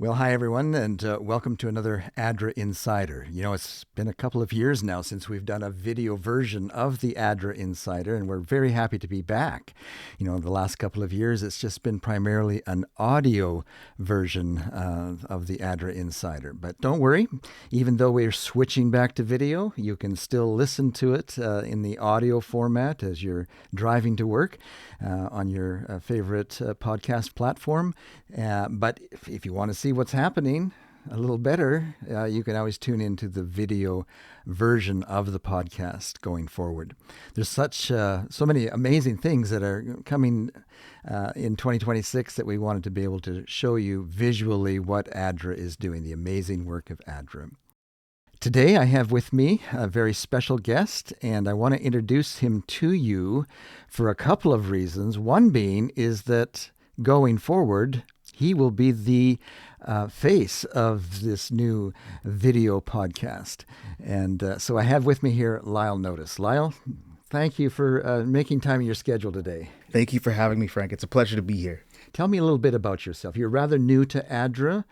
Well, hi, everyone, and welcome to another ADRA Insider. You know, it's been a couple of years now since we've done a video version of the ADRA Insider, and we're very happy to be back. You know, the last couple of years, it's just been primarily an audio version of the ADRA Insider. But don't worry, even though we're switching back to video, you can still listen to it in the audio format as you're driving to work on your favorite podcast platform. But if you want to see what's happening a little better, you can always tune into the video version of the podcast going forward. There's so many amazing things that are coming in 2026 that we wanted to be able to show you visually what ADRA is doing, the amazing work of ADRA. Today I have with me a very special guest, and I want to introduce him to you for a couple of reasons. One being is that going forward, he will be the face of this new video podcast. And so I have with me here Lyle Notice. Lyle, thank you for making time in your schedule today. Thank you for having me, Frank. It's a pleasure to be here. Tell me a little bit about yourself. You're rather new to ADRA.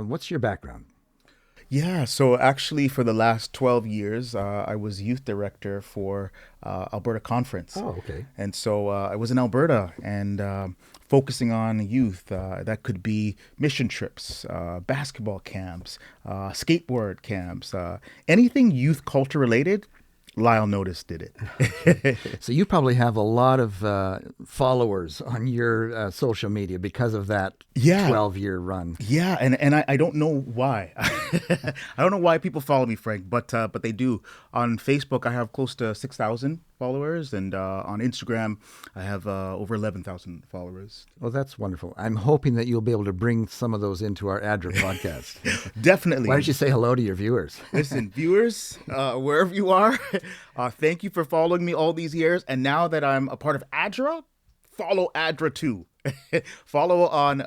What's your background? Yeah, so actually for the last 12 years, I was youth director for Alberta Conference. Oh, okay. And so I was in Alberta and focusing on youth. That could be mission trips, basketball camps, skateboard camps, anything youth culture related. Lyle Notice did it. So you probably have a lot of followers on your social media because of that 12-year run. Yeah, and I don't know why. I don't know why people follow me, Frank, but they do. On Facebook, I have close to 6,000 followers, and on Instagram, I have over 11,000 followers. Well, that's wonderful. I'm hoping that you'll be able to bring some of those into our ADRA podcast. Definitely. Why don't you say hello to your viewers? Listen, viewers, wherever you are, thank you for following me all these years. And now that I'm a part of ADRA, follow ADRA too. Follow on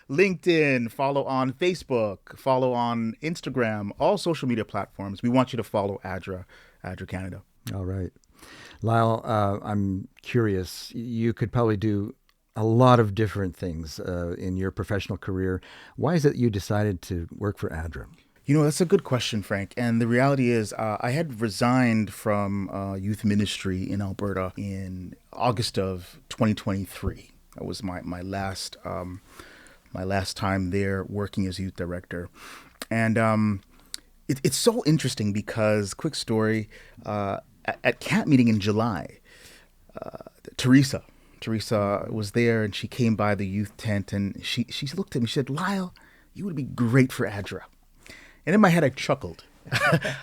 LinkedIn, follow on Facebook, follow on Instagram, all social media platforms. We want you to follow ADRA Canada. All right. Lyle, I'm curious. You could probably do a lot of different things in your professional career. Why is it you decided to work for ADRA? You know, that's a good question, Frank. And the reality is I had resigned from youth ministry in Alberta in August of 2023. That was my last time there working as youth director. And it's so interesting because, quick story, at camp meeting in July, Teresa was there, and she came by the youth tent, and she looked at me. She said, "Lyle, you would be great for ADRA." And in my head, I chuckled.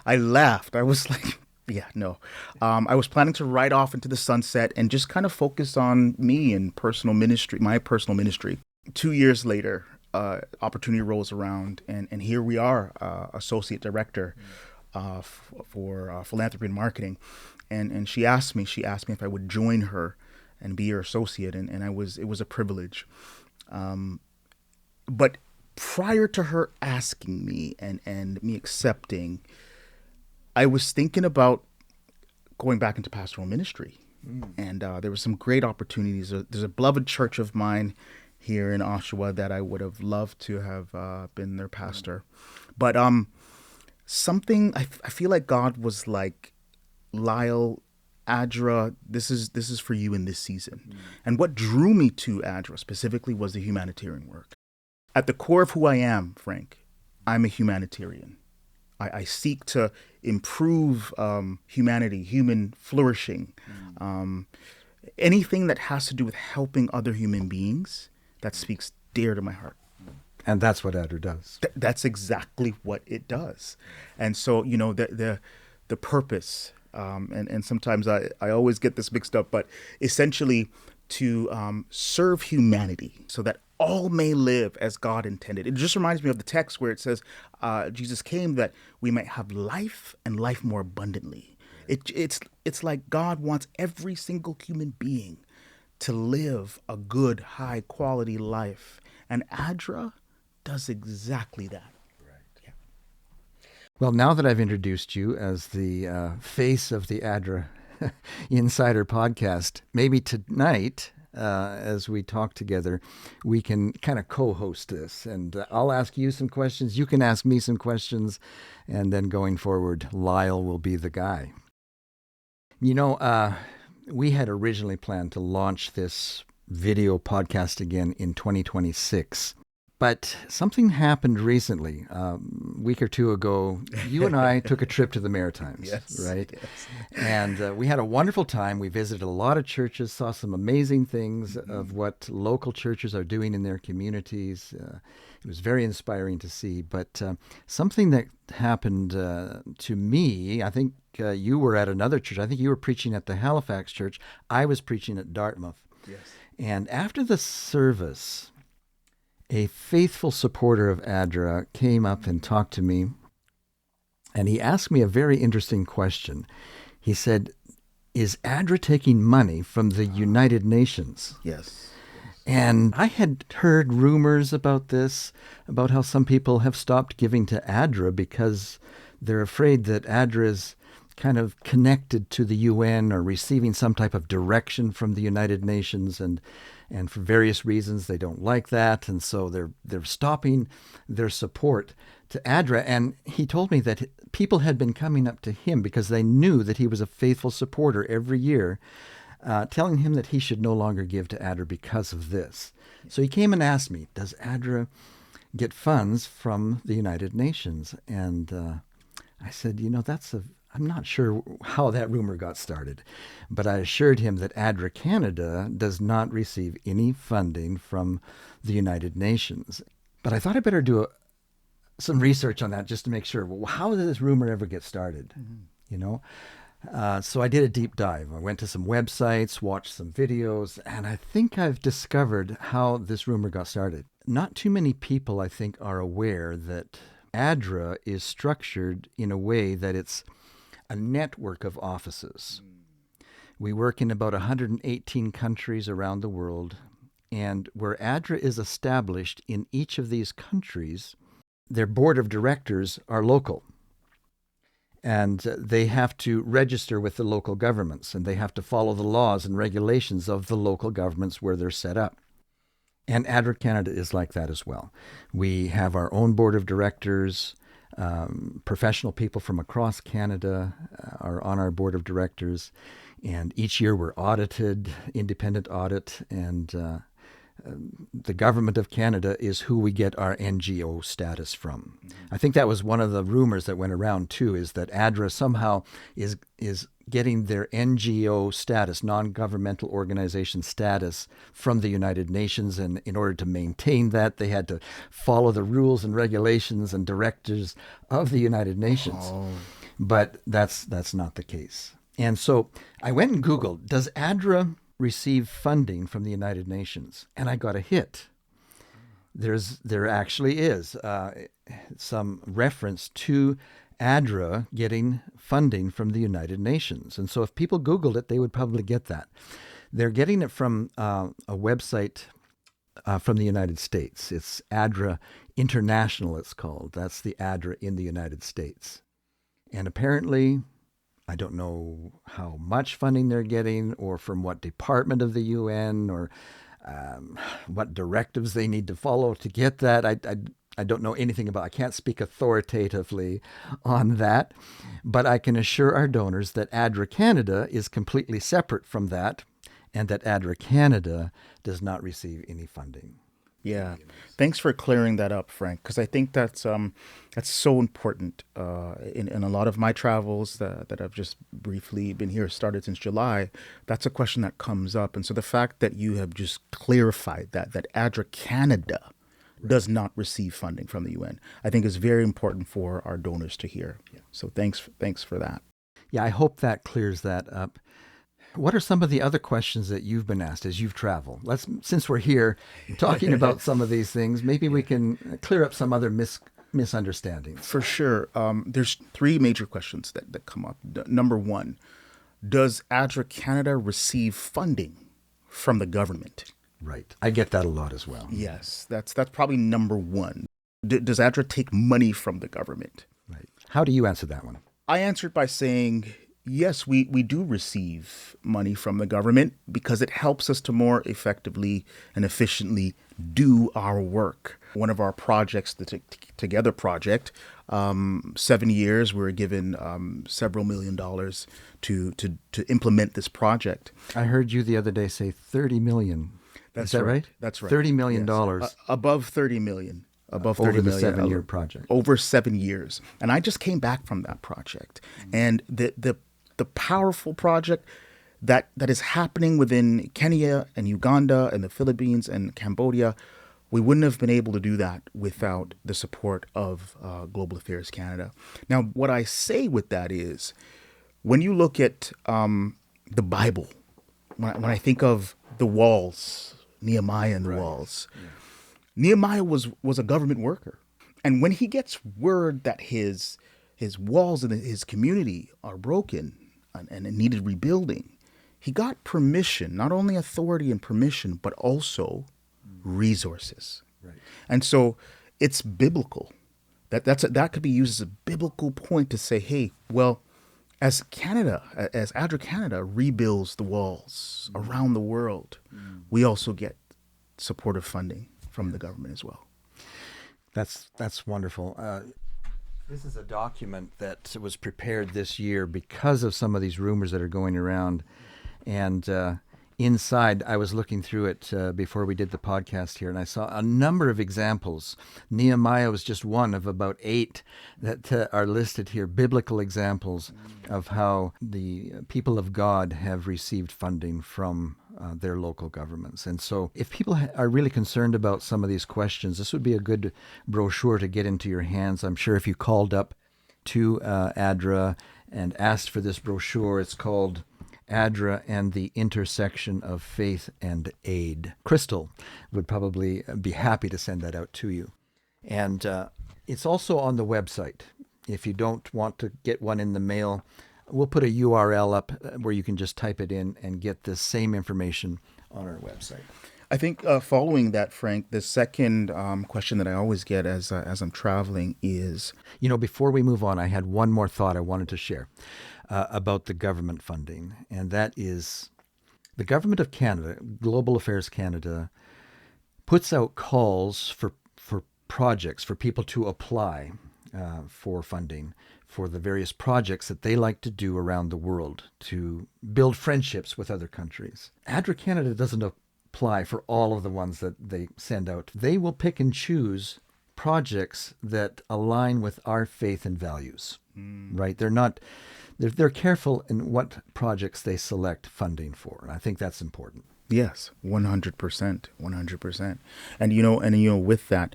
I laughed. I was like, yeah, no. I was planning to ride off into the sunset and just kind of focus on me and personal ministry, my personal ministry. 2 years later, opportunity rolls around, and here we are, associate director for philanthropy and marketing. And she asked me if I would join her and be her associate, and it was a privilege. But prior to her asking me and me accepting, I was thinking about going back into pastoral ministry. And there were some great opportunities. There's a beloved church of mine here in Oshawa that I would have loved to have been their pastor. But something, I feel like God was like, Lyle, ADRA, this is for you in this season. And what drew me to ADRA specifically was the humanitarian work. At the core of who I am, Frank, I'm a humanitarian. I seek to improve humanity, human flourishing, anything that has to do with helping other human beings. That speaks dear to my heart. And that's what ADRA does. That's exactly what it does. And so, you know, the purpose, and sometimes I always get this mixed up, but essentially to serve humanity so that all may live as God intended. It just reminds me of the text where it says Jesus came that we might have life and life more abundantly. It's like God wants every single human being to live a good, high quality life. And ADRA does exactly that. Right. Yeah. Well, now that I've introduced you as the face of the ADRA Insider Podcast, maybe tonight as we talk together, we can kind of co-host this. And I'll ask you some questions. You can ask me some questions. And then going forward, Lyle will be the guy. You know, we had originally planned to launch this video podcast again in 2026. But something happened recently. A week or two ago, you and I took a trip to the Maritimes, Yes, right? yes. And we had a wonderful time. We visited a lot of churches, saw some amazing things of what local churches are doing in their communities. It was very inspiring to see. But something that happened to me, I think you were at another church. I think you were preaching at the Halifax church. I was preaching at Dartmouth. Yes. And after the service, a faithful supporter of ADRA came up and talked to me, and he asked me a very interesting question. He said, "Is ADRA taking money from the United Nations?" Yes. And I had heard rumors about this, about how some people have stopped giving to ADRA because they're afraid that ADRA is kind of connected to the UN or receiving some type of direction from the United Nations, and for various reasons they don't like that, and so they're stopping their support to ADRA. And he told me that people had been coming up to him because they knew that he was a faithful supporter every year, telling him that he should no longer give to ADRA because of this. So he came and asked me, does ADRA get funds from the United Nations? And I said, I'm not sure how that rumor got started, but I assured him that ADRA Canada does not receive any funding from the United Nations. But I thought I'd better do some research on that just to make sure. Well, how did this rumor ever get started? So I did a deep dive. I went to some websites, watched some videos, and I think I've discovered how this rumor got started. Not too many people, I think, are aware that ADRA is structured in a way that it's a network of offices. We work in about 118 countries around the world, and where ADRA is established in each of these countries, their board of directors are local. And they have to register with the local governments, and they have to follow the laws and regulations of the local governments where they're set up. And ADRA Canada is like that as well. We have our own board of directors. Professional people from across Canada are on our board of directors, and each year we're audited, independent audit, and the government of Canada is who we get our NGO status from. I think that was one of the rumors that went around too, is that ADRA somehow is getting their NGO status, non-governmental organization status, from the United Nations, and in order to maintain that, they had to follow the rules and regulations and directives of the United Nations. But that's not the case. And so I went and Googled, does ADRA receive funding from the United Nations? And I got a hit. There actually is some reference to ADRA getting funding from the United Nations. And so if people Googled it, they would probably get that. They're getting it from a website from the United States. It's ADRA International, it's called. That's the ADRA in the United States. And apparently, I don't know how much funding they're getting or from what department of the UN or what directives they need to follow to get that. I don't know anything about. I can't speak authoritatively on that, but I can assure our donors that ADRA Canada is completely separate from that, and that ADRA Canada does not receive any funding. Yeah, thanks for clearing that up, Frank, because I think that's so important. In a lot of my travels that I've just briefly been here, started since July, that's a question that comes up. And so the fact that you have just clarified that ADRA Canada does not receive funding from the UN, I think is very important for our donors to hear. Yeah. So thanks for that. Yeah, I hope that clears that up. What are some of the other questions that you've been asked as you've traveled? Since we're here talking about some of these things, maybe we can clear up some other misunderstandings. For sure. There's three major questions that come up. Number one, does ADRA Canada receive funding from the government? Right. I get that a lot as well. Yes, that's probably number one. Does ADRA take money from the government? Right. How do you answer that one? I answered by saying Yes, we do receive money from the government because it helps us to more effectively and efficiently do our work. One of our projects, the Together project, 7 years, we were given several $1,000,000 to implement this project. I heard you the other day say 30 million. That's Is that right? That's right. $30 million. Yes. Above 30 million. Above 30 over the million. 7-year project. Over 7 years. And I just came back from that project. And the powerful project that is happening within Kenya and Uganda and the Philippines and Cambodia, we wouldn't have been able to do that without the support of Global Affairs Canada. Now, what I say with that is, when you look at the Bible, when I think of the walls, Nehemiah and the walls, Nehemiah was a government worker. And when he gets word that his walls and his community are broken and it needed rebuilding, he got permission, not only authority and permission, but also resources. Right. And so it's biblical. That could be used as a biblical point to say, hey, well, as ADRA Canada rebuilds the walls around the world, we also get supportive funding from the government as well. That's wonderful. This is a document that was prepared this year because of some of these rumors that are going around. And inside, I was looking through it before we did the podcast here, and I saw a number of examples. Nehemiah was just one of about 8 that are listed here, biblical examples of how the people of God have received funding from their local governments. And so if people are really concerned about some of these questions, this would be a good brochure to get into your hands. I'm sure if you called up to ADRA and asked for this brochure, it's called ADRA and the Intersection of Faith and Aid. Crystal would probably be happy to send that out to you. And it's also on the website. If you don't want to get one in the mail, we'll put a URL up where you can just type it in and get the same information on our website. I think following that, Frank, the second question that I always get as I'm traveling is... before we move on, I had one more thought I wanted to share about the government funding, and that is the Government of Canada, Global Affairs Canada, puts out calls for projects, for people to apply for funding for the various projects that they like to do around the world to build friendships with other countries. ADRA Canada doesn't apply for all of the ones that they send out. They will pick and choose projects that align with our faith and values, right? They're careful in what projects they select funding for. And I think that's important. Yes, 100%, 100%. And with that,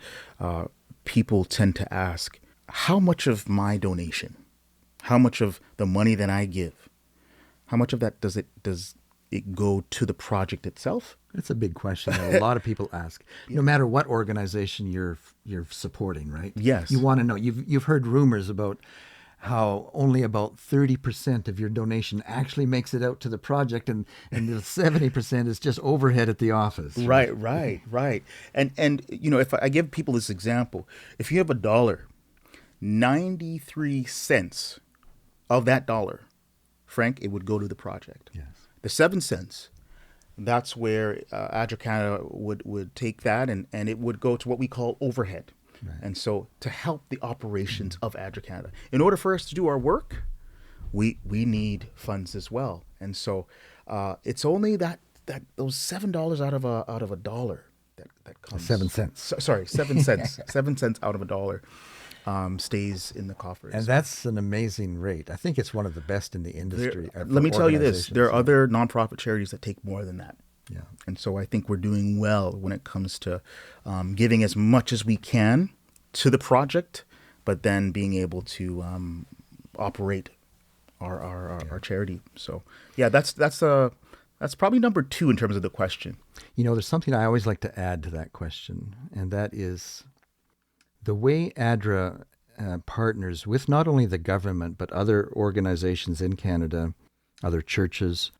people tend to ask, how much of my donation, how much of the money that I give, how much of that does it go to the project itself? It's a big question that a lot of people ask. No matter what organization you're supporting, right? Yes. You want to know. You've heard rumors about how only about 30% of your donation actually makes it out to the project, and the 70% is just overhead at the office. Right. And if I give people this example, if you have $1, 93 cents of that dollar, Frank, it would go to the project. Yes. The 7 cents, that's where ADRA Canada would take that and it would go to what we call overhead. Right. And so to help the operations of ADRA Canada. In order for us to do our work, we need funds as well. And so it's only that those $7 out of a dollar that comes. 7 cents. Sorry, 7 cents. 7 cents out of a dollar stays in the coffers. And that's an amazing rate. I think it's one of the best in the industry. Let me tell you this. There are other nonprofit charities that take more than that. Yeah. And so I think we're doing well when it comes to giving as much as we can to the project, but then being able to operate our charity. So yeah, that's probably number 2 in terms of the question. There's something I always like to add to that question, and that is the way ADRA partners with not only the government, but other organizations in Canada, other churches.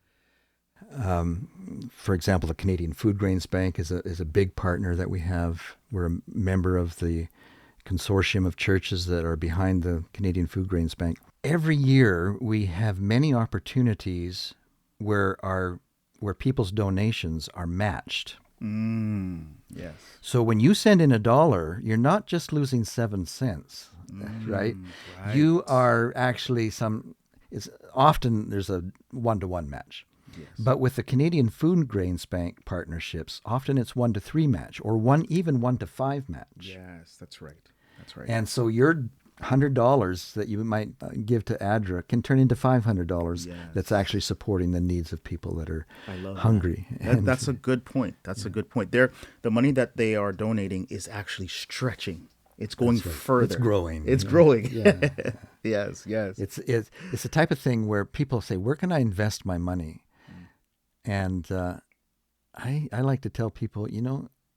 For example, the Canadian Food Grains Bank is a big partner that we have. We're a member of the consortium of churches that are behind the Canadian Food Grains Bank. Every year we have many opportunities where people's donations are matched. Yes. So when you send in $1, you're not just losing 7 cents, right? You are actually often there's a 1-to-1 match. Yes. But with the Canadian Food Grains Bank partnerships, often it's 1-to-3 match, or even 1-to-5 match. Yes, that's right. That's right. And so your $100 that you might give to ADRA can turn into $500. Yes. That's actually supporting the needs of people that are love hungry. That's a good point. That's a good point. The money that they are donating is actually stretching. It's going further. It's growing. It's growing. Yeah. Yes. It's the type of thing where people say, "Where can I invest my money?" And I like to tell people,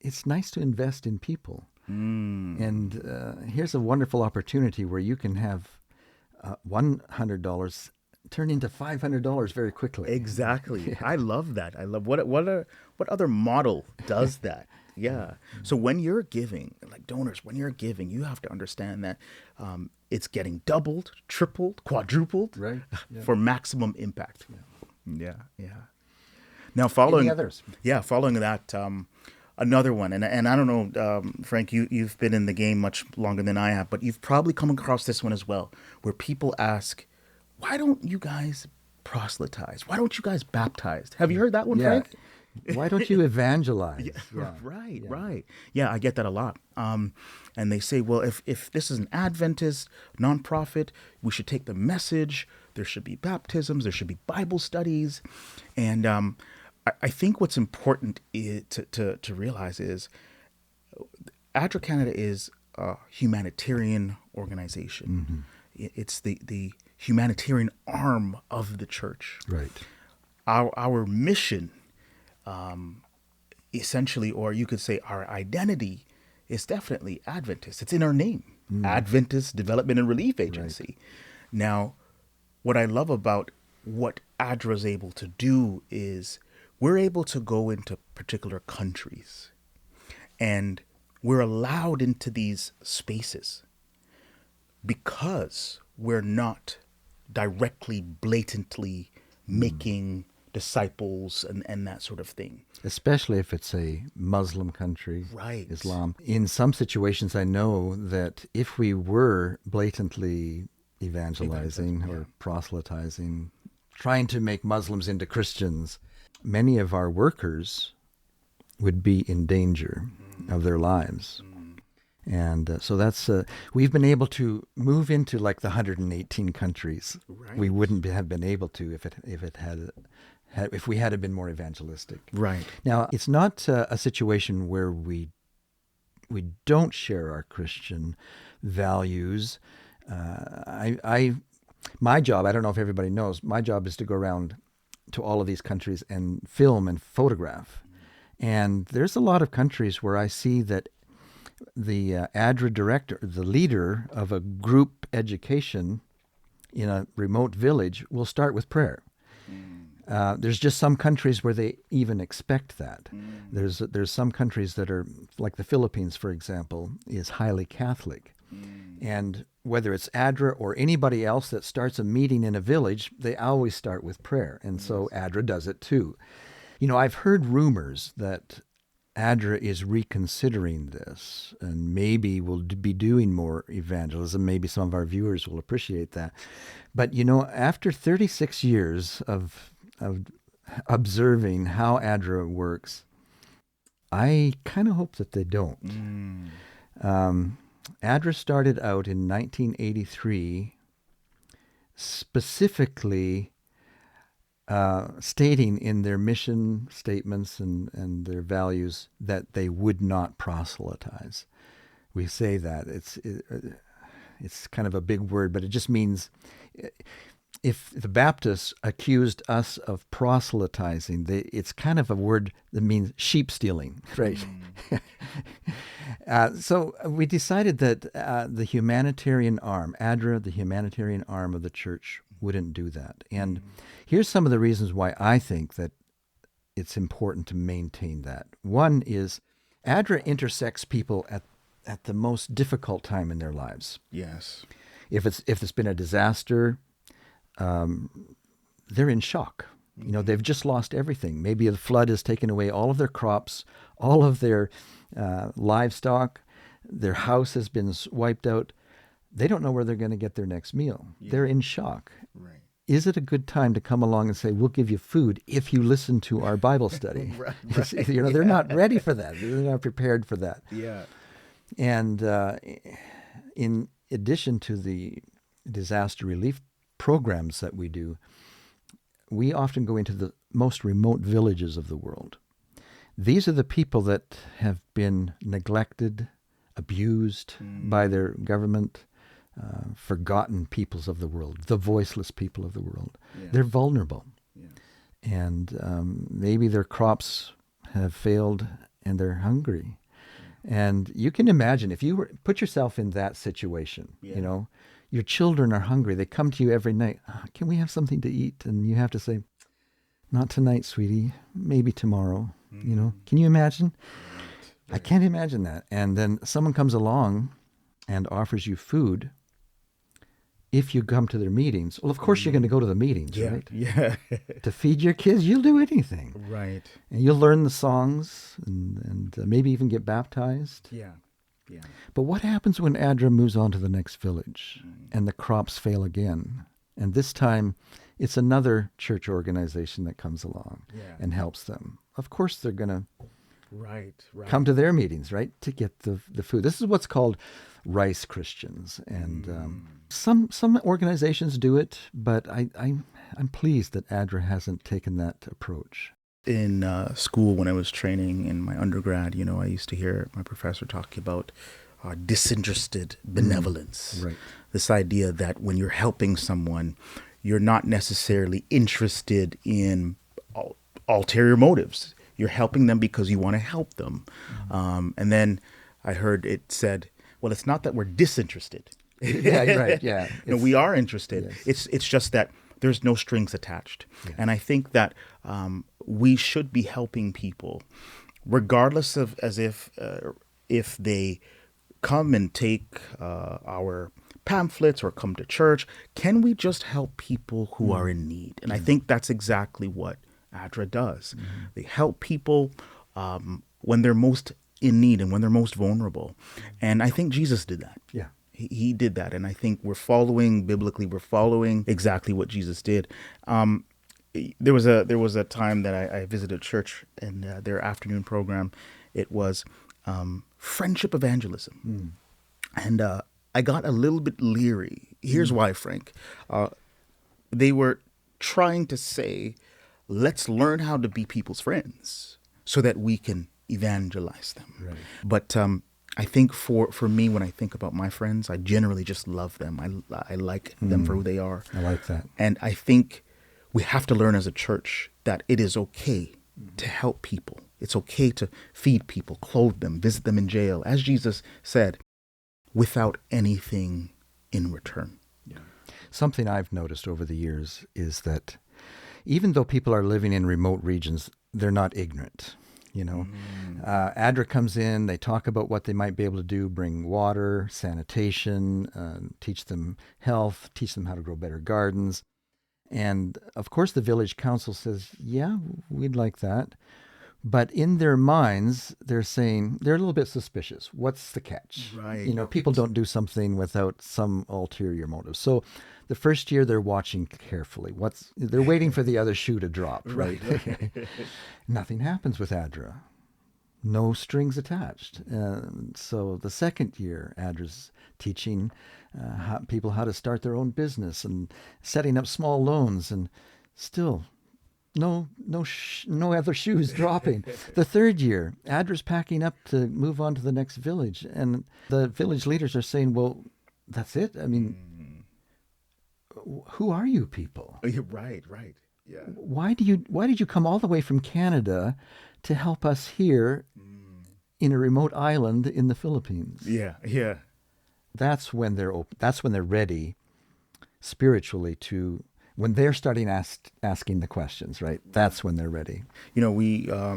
it's nice to invest in people. And here's a wonderful opportunity where you can have $100 turn into $500 very quickly. Exactly. Yeah. I love that. I love what other model does that? Yeah. So when you're giving, like donors, when you're giving, you have to understand that it's getting doubled, tripled, quadrupled, right? Yeah. For maximum impact. Yeah. Now following Any others? Yeah, following that. Another one, and I don't know, Frank, you've been in the game much longer than I have, but you've probably come across this one as well, where people ask, why don't you guys proselytize? Why don't you guys baptize? Have you heard that one, Frank? Why don't you evangelize? Right. Yeah, I get that a lot. And they say, well, if this is an Adventist nonprofit, we should take the message. There should be baptisms. There should be Bible studies. And I think what's important to realize is ADRA Canada is a humanitarian organization. It's the humanitarian arm of the church. Right. Our mission, essentially, or you could say our identity, is definitely Adventist. It's in our name, Adventist Development and Relief Agency. Right. Now, what I love about what ADRA is able to do is we're able to go into particular countries, and we're allowed into these spaces because we're not directly, blatantly making disciples and that sort of thing. Especially if it's a Muslim country, right? Islam. In some situations, I know that if we were blatantly evangelizing or proselytizing, trying to make Muslims into Christians, many of our workers would be in danger of their lives. And so that's we've been able to move into like the 118 countries. Right. We wouldn't have been able to if we had been more evangelistic. Right. Now, it's not a situation where we don't share our Christian values. My job, I don't know if everybody knows, my job is to go around to all of these countries and film and photograph. And there's a lot of countries where I see that the ADRA director, the leader of a group education in a remote village, will start with prayer. There's just some countries where they even expect that. There's some countries that are, like the Philippines, for example, is highly Catholic. And whether it's ADRA or anybody else that starts a meeting in a village, they always start with prayer. And so ADRA does it too. I've heard rumors that ADRA is reconsidering this and maybe will be doing more evangelism. Maybe some of our viewers will appreciate that. But, after 36 years of observing how ADRA works, I kind of hope that they don't. ADRA started out in 1983 specifically stating in their mission statements and their values that they would not proselytize. We say that. It's kind of a big word, but it just means if the Baptists accused us of proselytizing, it's kind of a word that means sheep stealing, right? So we decided that the humanitarian arm, ADRA, the humanitarian arm of the church, wouldn't do that. And here's some of the reasons why I think that it's important to maintain that. One is ADRA intersects people at at the most difficult time in their lives. Yes. If it's been a disaster, they're in shock. You know, they've just lost everything. Maybe a flood has taken away all of their crops, all of their livestock. Their house has been wiped out. They don't know where they're going to get their next meal. Yeah. They're in shock. Right. Is it a good time to come along and say, we'll give you food if you listen to our Bible study? Right. You know, they're not ready for that. They're not prepared for that. Yeah. And in addition to the disaster relief programs that we do, we often go into the most remote villages of the world. These are the people that have been neglected, abused by their government, forgotten peoples of the world, the voiceless people of the world. Yeah. They're vulnerable. Yeah. And maybe their crops have failed and they're hungry. Yeah. And you can imagine if you put yourself in that situation, you know, your children are hungry. They come to you every night. Can we have something to eat? And you have to say, not tonight, sweetie. Maybe tomorrow. You know, can you imagine? Right. I can't imagine that. And then someone comes along and offers you food. If you come to their meetings, well, of course you're going to go to the meetings, right? Yeah. To feed your kids, you'll do anything. Right. And you'll learn the songs and maybe even get baptized. Yeah. Yeah. But what happens when ADRA moves on to the next village and the crops fail again? And this time it's another church organization that comes along and helps them. Of course they're going to come to their meetings, right, to get the food. This is what's called rice Christians. And some organizations do it, but I'm pleased that ADRA hasn't taken that approach. In school, when I was training in my undergrad, you know, I used to hear my professor talking about disinterested benevolence. Right. This idea that when you're helping someone, you're not necessarily interested in ulterior motives. You're helping them because you want to help them. And then I heard it said, well, it's not that we're disinterested. Yeah, right, yeah. No, we are interested. Yes. It's just that there's no strings attached. Yes. And I think that we should be helping people, regardless of if they come and take our pamphlets or come to church. Can we just help people who are in need? And I think that's exactly what ADRA does. They help people when they're most in need and when they're most vulnerable. And I think Jesus did that. Yeah. He did that. And I think we're following biblically, we're following exactly what Jesus did. There was a time that I visited church and their afternoon program. It was friendship evangelism. And I got a little bit leery. Here's why, Frank. They were trying to say, let's learn how to be people's friends so that we can evangelize them. Right. But I think for me, when I think about my friends, I generally just love them. I like them for who they are. I like that. And I think we have to learn as a church that it is okay to help people. It's okay to feed people, clothe them, visit them in jail, as Jesus said, without anything in return. Yeah. Something I've noticed over the years is that even though people are living in remote regions, they're not ignorant. You know, ADRA comes in, they talk about what they might be able to do, bring water, sanitation, teach them health, teach them how to grow better gardens. And of course, the village council says, yeah, we'd like that. But in their minds, they're saying, they're a little bit suspicious. What's the catch? Right. You know, people don't do something without some ulterior motive. So the first year they're watching carefully. They're waiting for the other shoe to drop, right? Nothing happens with ADRA. No strings attached. So the second year, ADRA's teaching people how to start their own business and setting up small loans, and still no other shoes dropping. The third year, ADRA's packing up to move on to the next village, and the village leaders are saying, well, that's it? I mean, who are you people? Right. Yeah. Why did you come all the way from Canada to help us here in a remote island in the Philippines? Yeah. That's when they're open. That's when they're ready spiritually to, When they're starting asking the questions, right? That's when they're ready. You know,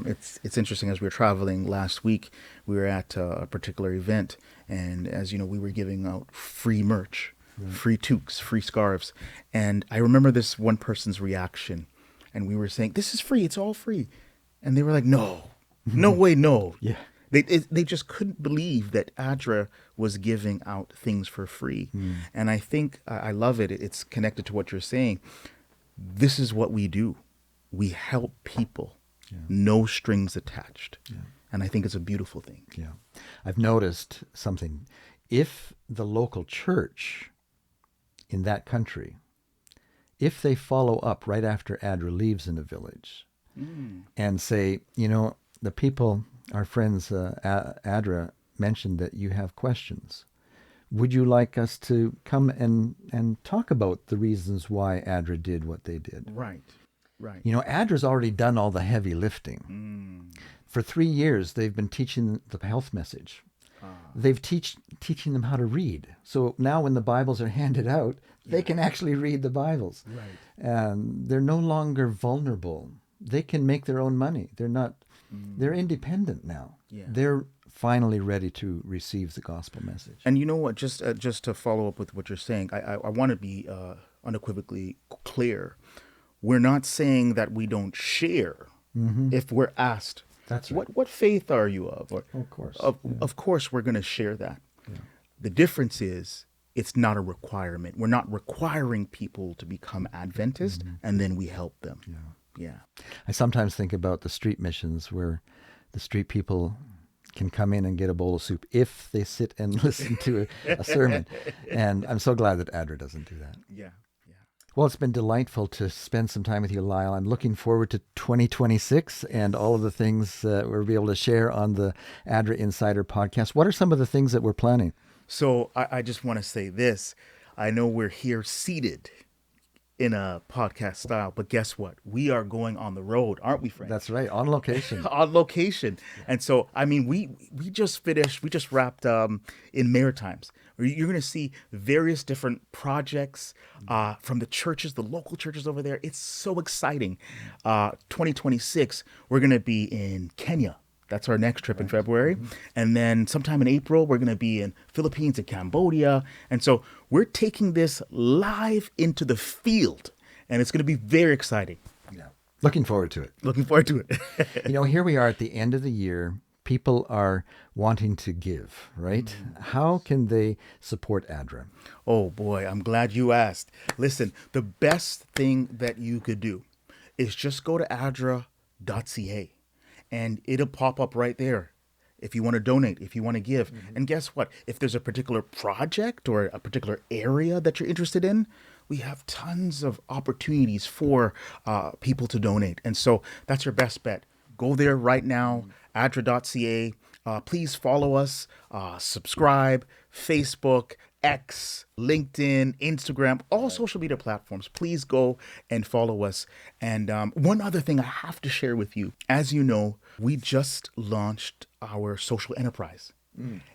it's interesting. As we were traveling last week, we were at a particular event, and as you know, we were giving out free merch, free toques, free scarves, and I remember this one person's reaction, and we were saying, "This is free. It's all free," and they were like, "No, no way, no." Yeah. They just couldn't believe that ADRA was giving out things for free. And I think I love it. It's connected to what you're saying. This is what we do. We help people, no strings attached. Yeah. And I think it's a beautiful thing. Yeah. I've noticed something. If the local church in that country, if they follow up right after ADRA leaves in a village and say, you know, the people... Our friends ADRA mentioned that you have questions. Would you like us to come and talk about the reasons why ADRA did what they did? Right. You know, ADRA's already done all the heavy lifting. For 3 years, they've been teaching the health message. They've teaching them how to read. So now when the Bibles are handed out, they can actually read the Bibles. Right. And they're no longer vulnerable. They can make their own money. They're independent now. Yeah. They're finally ready to receive the gospel message. And you know what? Just to follow up with what you're saying, I want to be unequivocally clear. We're not saying that we don't share if we're asked. That's right. What faith are you of? Or, of course. Of course, we're going to share that. Yeah. The difference is it's not a requirement. We're not requiring people to become Adventist and then we help them. Yeah. Yeah. I sometimes think about the street missions where the street people can come in and get a bowl of soup if they sit and listen to a sermon. And I'm so glad that ADRA doesn't do that. Yeah. Well, it's been delightful to spend some time with you, Lyle. I'm looking forward to 2026 and all of the things we'll be able to share on the ADRA Insider Podcast. What are some of the things that we're planning? So I just want to say this. I know we're here seated in a podcast style, but guess what? We are going on the road, aren't we, Frank? That's right, on location. On location. And so, I mean, we just wrapped in Maritimes. You're going to see various different projects from the churches, the local churches over there. It's so exciting. 2026, we're going to be in Kenya. That's our next trip in February. And then sometime in April, we're going to be in Philippines and Cambodia. And so we're taking this live into the field, and it's going to be very exciting. Yeah. Looking forward to it. Looking forward to it. You know, here we are at the end of the year. People are wanting to give, right? How can they support ADRA? Oh, boy, I'm glad you asked. Listen, the best thing that you could do is just go to adra.ca. And it'll pop up right there if you want to donate, if you want to give. And guess what? If there's a particular project or a particular area that you're interested in, we have tons of opportunities for people to donate. And so that's your best bet. Go there right now, adra.ca. Please follow us, subscribe, Facebook, X, LinkedIn, Instagram, all social media platforms. Please go and follow us. And one other thing I have to share with you. As you know, we just launched our social enterprise.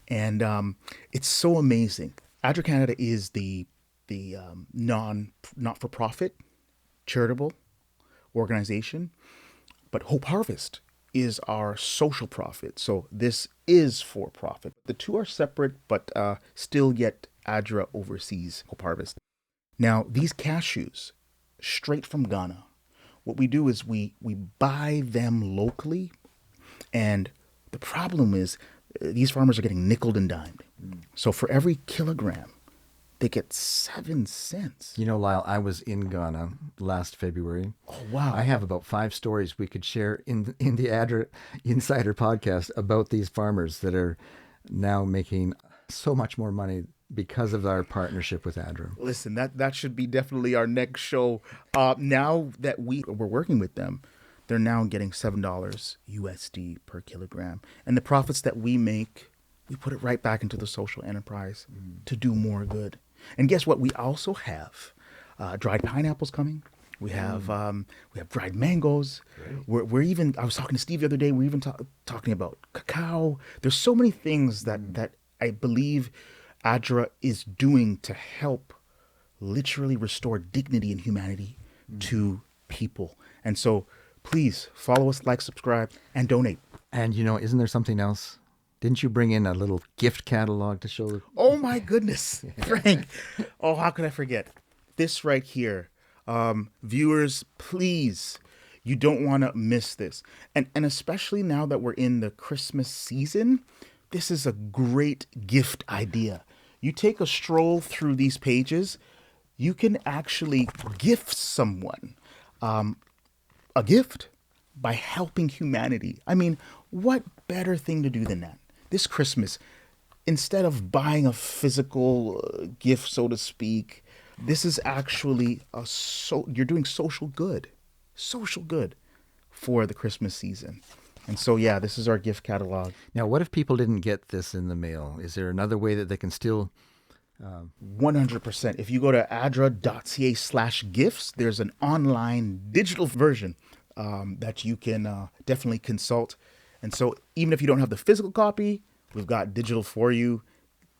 And it's so amazing. ADRA Canada is the not-for-profit charitable organization, but Hope Harvest is our social profit. So this is for profit. The two are separate, but still yet ADRA oversees Hope Harvest. Now, these cashews, straight from Ghana, what we do is we buy them locally. And the problem is these farmers are getting nickeled and dimed. So for every kilogram, they get 7 cents. You know, Lyle, I was in Ghana last February. Oh, wow. I have about 5 stories we could share in the ADRA Insider Podcast about these farmers that are now making so much more money because of our partnership with ADRA. Listen, that should be definitely our next show. Now that we're working with them, they're now getting $7 USD per kilogram. And the profits that we make, we put it right back into the social enterprise to do more good. And guess what? We also have dried pineapples coming. We have dried mangoes. We're even, I was talking to Steve the other day, we're even talking about cacao. There's so many things that I believe ADRA is doing to help literally restore dignity and humanity to people. And so please follow us, like, subscribe, and donate. And, isn't there something else? Didn't you bring in a little gift catalog to show? Oh, my goodness, Frank. Oh, how could I forget? This right here. Viewers, please, you don't want to miss this. And especially now that we're in the Christmas season, this is a great gift idea. You take a stroll through these pages, you can actually gift someone a gift by helping humanity. I mean, what better thing to do than that? This Christmas, instead of buying a physical gift, so to speak, this is actually you're doing social good for the Christmas season. And so, yeah, this is our gift catalog. Now, what if people didn't get this in the mail? Is there another way that they can still... 100%. If you go to adra.ca/gifts, there's an online digital version that you can definitely consult. And so even if you don't have the physical copy, we've got digital for you.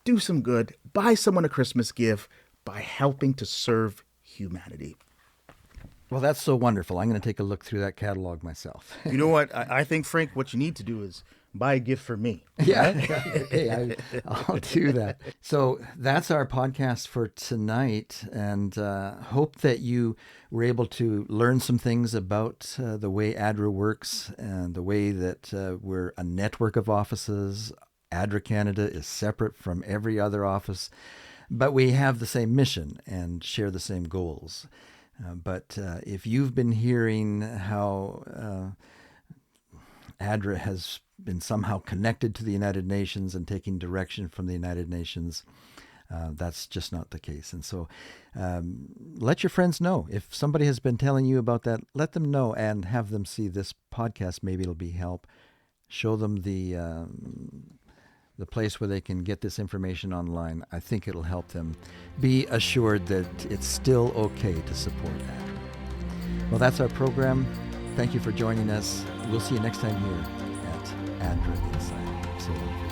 Do some good. Buy someone a Christmas gift by helping to serve humanity. Well, that's so wonderful. I'm going to take a look through that catalog myself. You know what? I think, Frank, what you need to do is buy a gift for me. Yeah, hey, I'll do that. So that's our podcast for tonight, and hope that you were able to learn some things about the way ADRA works and the way that we're a network of offices. ADRA Canada is separate from every other office, but we have the same mission and share the same goals. But if you've been hearing how ADRA has been somehow connected to the United Nations and taking direction from the United Nations, that's just not the case. And so let your friends know. If somebody has been telling you about that, let them know and have them see this podcast. Maybe it'll be help. Show them the place where they can get this information online. I think it'll help them be assured that it's still okay to support ADRA. Well, that's our program. Thank you for joining us. We'll see you next time here at ADRA Insider. So long.